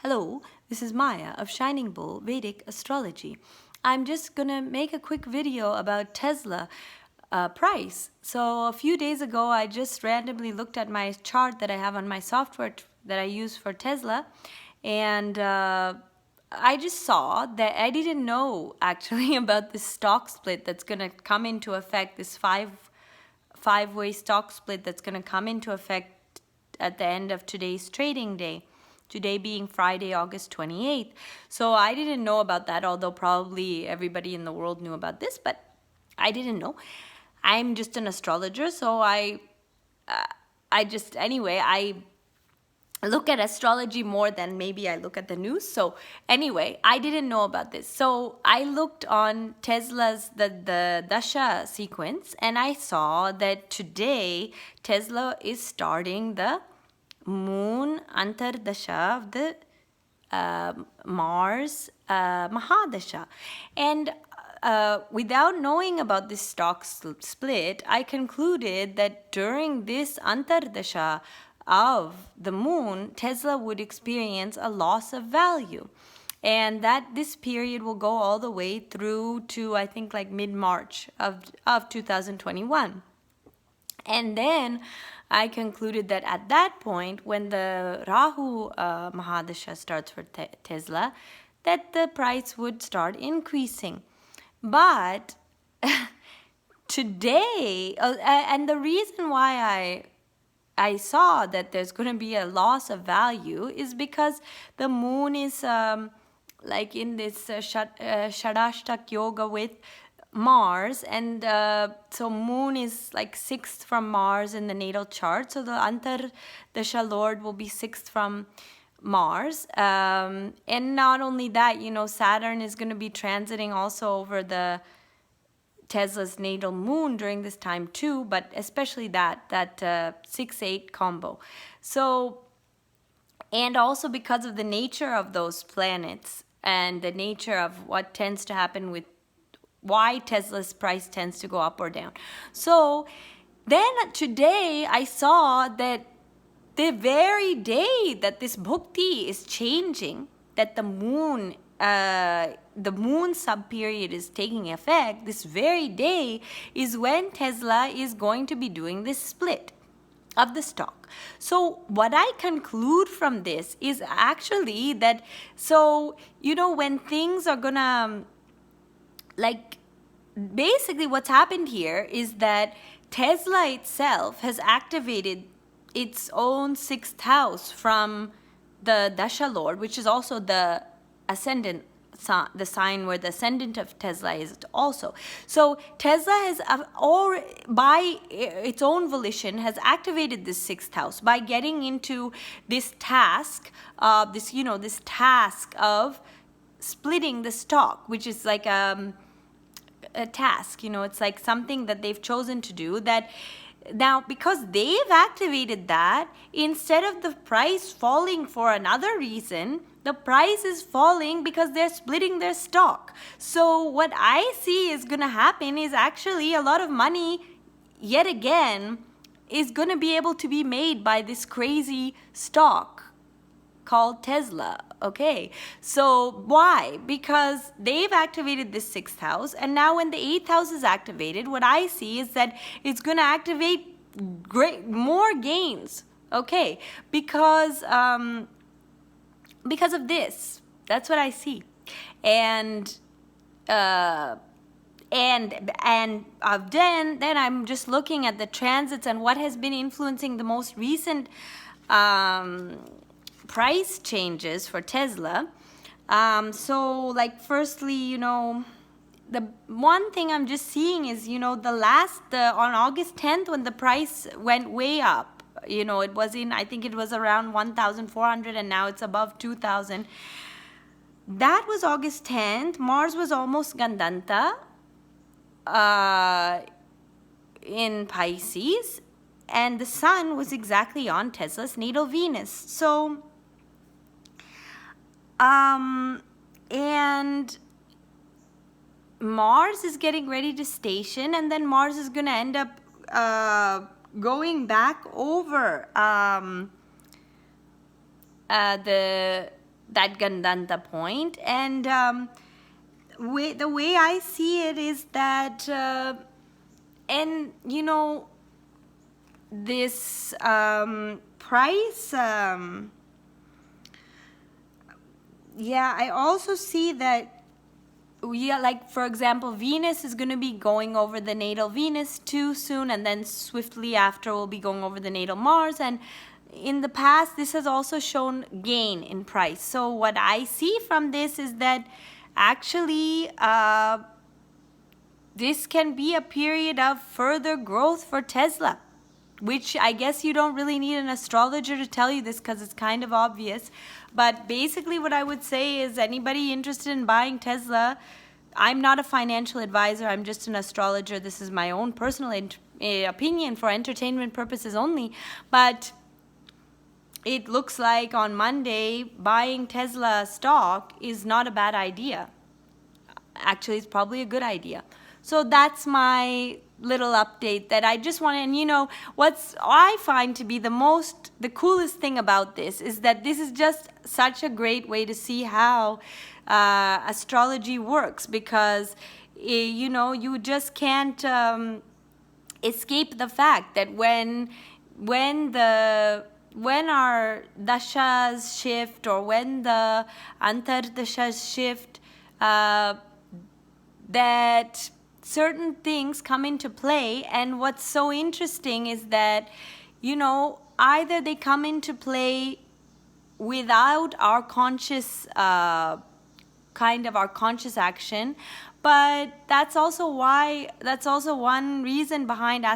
Hello, this is Maya of Shining Bull Vedic Astrology. I'm just gonna make a quick video about Tesla price. So a few days ago, I just randomly looked at my chart that I have on my software that I use for Tesla, and I just saw that I didn't know actually about this stock split that's gonna come into effect. This five-way stock split that's gonna come into effect at the end of today's trading day. Today being Friday, August 28th. So I didn't know about that, although probably everybody in the world knew about this, but I didn't know. I'm just an astrologer, so I look at astrology more than maybe I look at the news. So anyway, I didn't know about this. So I looked on Tesla's the Dasha sequence, and I saw that today Tesla is starting the moon antardasha of the Mars Mahadasha. And without knowing about this stock split, I concluded that during this antardasha of the moon, Tesla would experience a loss of value. And that this period will go all the way through to, I think, like mid-March of 2021. And then I concluded that at that point, when the Rahu Mahadasha starts for Tesla, that the price would start increasing. But today, and the reason why I saw that there's going to be a loss of value is because the moon is like in this Shadashtak yoga with Mars, and so moon is like 6th from Mars in the natal chart. So the Antardasha Lord will be 6th from Mars. And not only that, Saturn is going to be transiting also over the Tesla's natal moon during this time too, but especially that 6-8 combo. So, and also because of the nature of those planets and the nature of what tends to happen with why Tesla's price tends to go up or down. So then today I saw that the very day that this bhukti is changing, that the moon sub-period is taking effect, this very day is when Tesla is going to be doing this split of the stock. So what I conclude from this is actually that, so, when things are gonna, like, basically what's happened here is that Tesla itself has activated its own 6th house from the Dasha Lord, which is also the ascendant, the sign where the ascendant of Tesla is also. So Tesla has, by its own volition, has activated this 6th house by getting into this task, this task of splitting the stock, which is like a task, it's like something that they've chosen to do. That now, because they've activated that, instead of the price falling for another reason, the price is falling because they're splitting their stock. So what I see is going to happen is actually a lot of money, yet again, is going to be able to be made by this crazy stock called Tesla. Okay, so why? Because they've activated this 6th house, and now when the 8th house is activated, what I see is that it's going to activate more gains. Okay, because of this, that's what I see, and then I'm just looking at the transits and what has been influencing the most recent price changes for Tesla. So like firstly, the one thing I'm just seeing is, on August 10th when the price went way up, it was I think it was around 1,400 and now it's above 2,000. That was August 10th. Mars was almost Gandanta in Pisces, and the sun was exactly on Tesla's natal Venus. So and Mars is getting ready to station, and then Mars is going to end up going back over the that Gandanta point. And the way I see it is that, and you know, this price, yeah, I also see that, yeah, like for example, Venus is going to be going over the natal Venus too soon, and then swiftly after will be going over the natal Mars. And in the past, this has also shown gain in price. So what I see from this is that actually this can be a period of further growth for Tesla, which I guess you don't really need an astrologer to tell you this because it's kind of obvious. But basically what I would say is anybody interested in buying Tesla, I'm not a financial advisor, I'm just an astrologer. This is my own personal opinion for entertainment purposes only. But it looks like on Monday, buying Tesla stock is not a bad idea. Actually, it's probably a good idea. So that's my little update that I just want to, and you know, what's I find to be the coolest thing about this is that this is just such a great way to see how astrology works, because you know, you just can't escape the fact that when our dashas shift, or when the antardashas shift, that certain things come into play. And what's so interesting is that, you know, either they come into play without our conscious our conscious action, but that's also one reason behind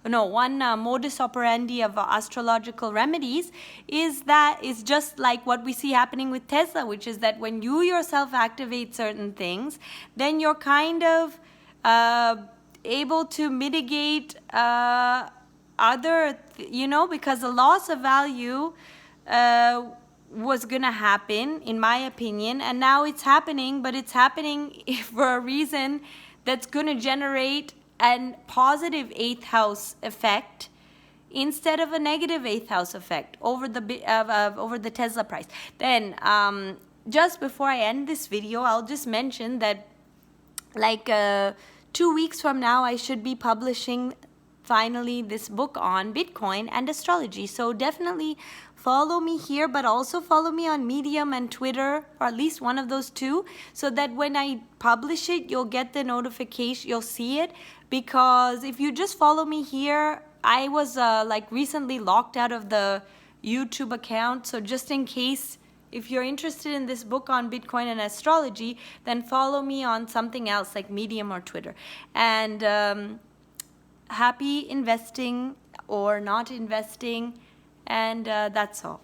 one modus operandi of astrological remedies is just like what we see happening with Tesla, which is that when you yourself activate certain things, then you're kind of able to mitigate because the loss of value was going to happen, in my opinion, and now it's happening, but it's happening for a reason that's going to generate a positive 8th house effect instead of a negative 8th house effect over the Tesla price. Then just before I end this video, I'll just mention that like 2 weeks from now, I should be publishing finally this book on Bitcoin and astrology. So definitely follow me here, but also follow me on Medium and Twitter, or at least one of those two, so that when I publish it, you'll get the notification, you'll see it. Because if you just follow me here, I was recently locked out of the YouTube account. So just in case, if you're interested in this book on Bitcoin and astrology, then follow me on something else like Medium or Twitter. And happy investing or not investing, and that's all.